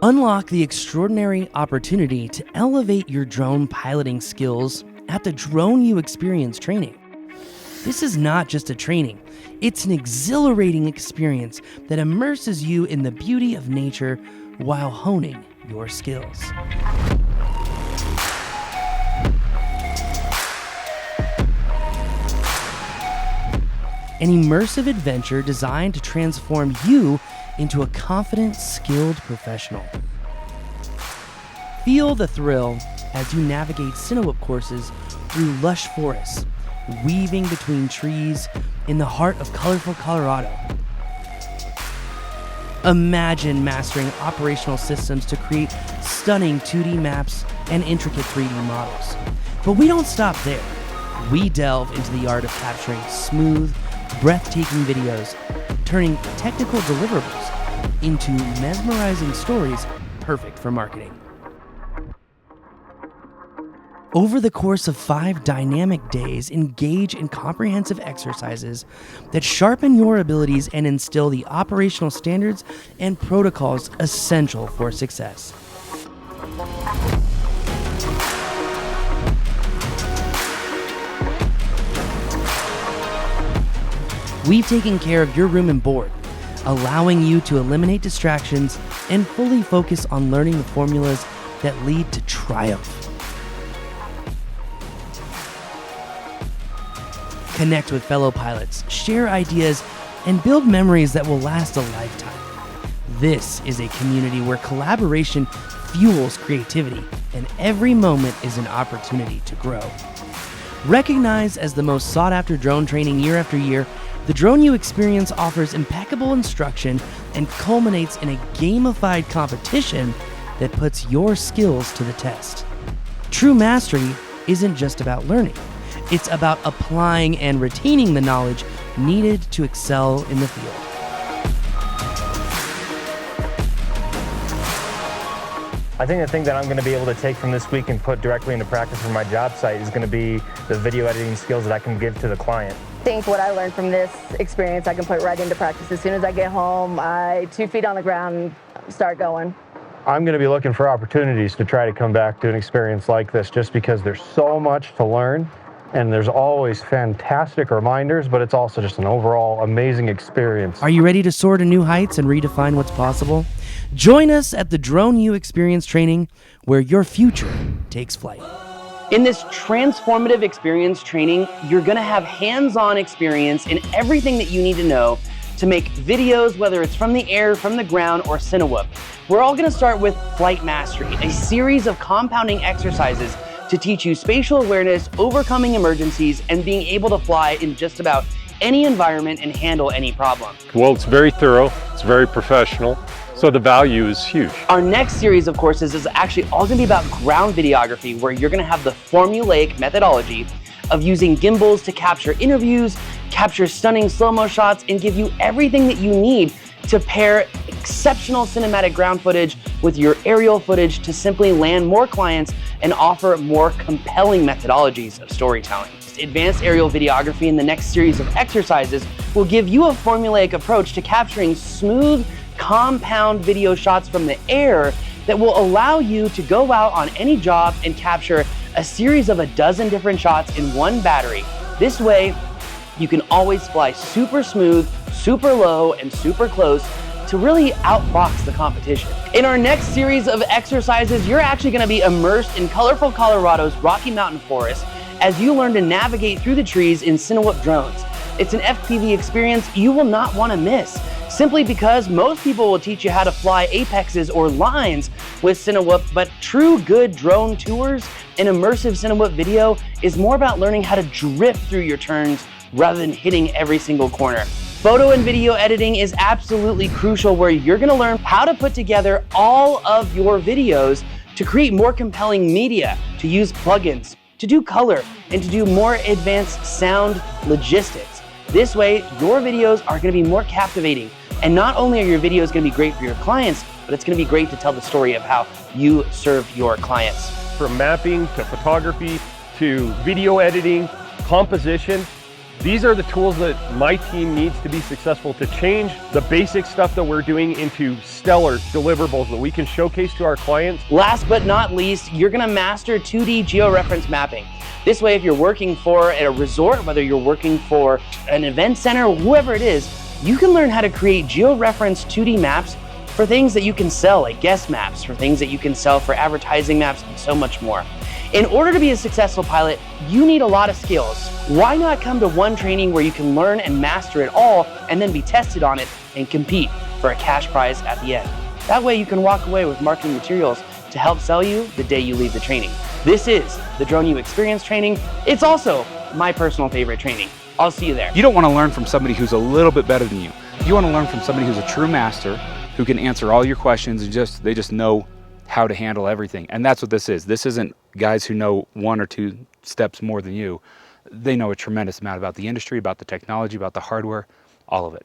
Unlock the extraordinary opportunity to elevate your drone piloting skills at the DroneU Experience Training. This is not just a training, it's an exhilarating experience that immerses you in the beauty of nature while honing your skills. An immersive adventure designed to transform you into a confident, skilled professional. Feel the thrill as you navigate cinewhoop courses through lush forests, weaving between trees in the heart of colorful Colorado. Imagine mastering operational systems to create stunning 2D maps and intricate 3D models. But we don't stop there. We delve into the art of capturing smooth, breathtaking videos, turning technical deliverables into mesmerizing stories perfect for marketing. Over the course of 5 dynamic days, engage in comprehensive exercises that sharpen your abilities and instill the operational standards and protocols essential for success. We've taken care of your room and board, allowing you to eliminate distractions and fully focus on learning the formulas that lead to triumph. Connect with fellow pilots, share ideas, and build memories that will last a lifetime. This is a community where collaboration fuels creativity, and every moment is an opportunity to grow. Recognized as the most sought-after drone training year after year, the DroneU Experience offers impeccable instruction and culminates in a gamified competition that puts your skills to the test. True mastery isn't just about learning. It's about applying and retaining the knowledge needed to excel in the field. I think the thing that I'm going to be able to take from this week and put directly into practice for my job site is going to be the video editing skills that I can give to the client. I think what I learned from this experience I can put right into practice. As soon as I get home, 2 feet on the ground, start going. I'm going to be looking for opportunities to try to come back to an experience like this just because there's so much to learn and there's always fantastic reminders, but it's also just an overall amazing experience. Are you ready to soar to new heights and redefine what's possible? Join us at the DroneU Experience Training, where your future takes flight. In this transformative experience training, you're gonna have hands-on experience in everything that you need to know to make videos, whether it's from the air, from the ground, or cinewhoop. We're all gonna start with Flight Mastery, a series of compounding exercises to teach you spatial awareness, overcoming emergencies, and being able to fly in just about any environment and handle any problem. Well, it's very thorough, it's very professional, so the value is huge. Our next series of courses is actually all gonna be about ground videography, where you're gonna have the formulaic methodology of using gimbals to capture interviews, capture stunning slow-mo shots, and give you everything that you need to pair exceptional cinematic ground footage with your aerial footage to simply land more clients and offer more compelling methodologies of storytelling. Advanced aerial videography in the next series of exercises will give you a formulaic approach to capturing smooth, compound video shots from the air that will allow you to go out on any job and capture a series of 12 different shots in one battery. This way, you can always fly super smooth, super low, and super close to really outbox the competition. In our next series of exercises, you're actually gonna be immersed in colorful Colorado's Rocky Mountain forest as you learn to navigate through the trees in cinewhoop drones. It's an FPV experience you will not wanna miss, simply because most people will teach you how to fly apexes or lines with cinewhoop, but true good drone tours and immersive cinewhoop video is more about learning how to drift through your turns rather than hitting every single corner. Photo and video editing is absolutely crucial, where you're gonna learn how to put together all of your videos to create more compelling media, to use plugins, to do color, and to do more advanced sound logistics. This way, your videos are gonna be more captivating. And not only are your videos gonna be great for your clients, but it's gonna be great to tell the story of how you serve your clients. From mapping to photography to video editing, composition, These are the tools that my team needs to be successful to change the basic stuff that we're doing into stellar deliverables that we can showcase to our clients. Last but not least, you're gonna master 2D georeference mapping. This way, if you're working for a resort, whether you're working for an event center, whoever it is, you can learn how to create georeference 2D maps for things that you can sell, like guest maps, for things that you can sell for advertising maps, and so much more. In order to be a successful pilot, you need a lot of skills. Why not come to one training where you can learn and master it all and then be tested on it and compete for a cash prize at the end? That way you can walk away with marketing materials to help sell you the day you leave the training. This is the DroneU Experience Training. It's also my personal favorite training. I'll see you there. You don't want to learn from somebody who's a little bit better than you. You want to learn from somebody who's a true master, who can answer all your questions and they just know how to handle everything. And that's what this is. This isn't guys who know 1 or 2 steps more than you. They know a tremendous amount about the industry, about the technology, about the hardware, all of it.